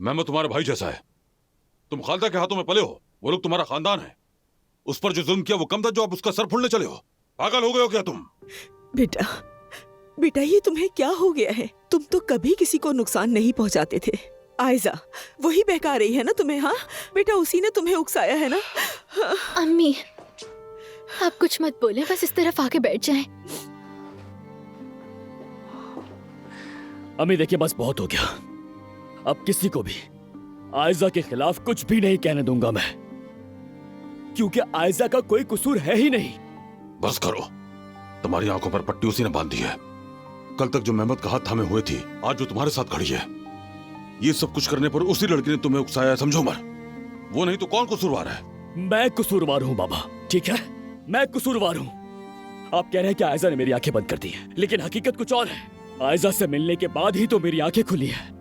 Mehmed तुम्हारे भाई जैसा है। तुम खालदा के हाथों में पले हो, वो लोग तुम्हारा खानदान है। उस पर जो जुल्म किया वो कम था जो आप उसका सर फोड़ने चले हो? पागल हो गए हो क्या तुम? बेटा, बेटा ये तुम्हें क्या हो गया है? तुम तो कभी किसी को नुकसान नहीं पहुंचाते थे। आयजा वही बहका रही है ना तुम्हें? हाँ बेटा, उसी ने तुम्हें उकसाया है ना? अम्मी, आप कुछ मत बोले, बस इस तरफ आके बैठ जाएं। अम्मी देखिए, बस बहुत हो गया। अब किसी को भी आयजा के खिलाफ कुछ भी नहीं कहने दूंगा मैं, क्योंकि आयजा का कोई कसूर है ही नहीं। बस करो, तुम्हारी आंखों पर पट्टी उसी ने बांध दी है। कल तक जो मेहमद का हाथ थामे हुए थी, आज जो तुम्हारे साथ खड़ी है, ये सब कुछ करने पर उसी लड़की ने तुम्हें उकसाया है, समझो मर। वो नहीं तो कौन कसूरवार है? मैं कसूरवार हूँ बाबा, ठीक है, मैं कसूरवार हूँ। आप कह रहे हैं कि आयजा ने मेरी आंखें बंद कर दी है, लेकिन हकीकत कुछ और है। आयजा से मिलने के बाद ही तो मेरी आंखें खुली है।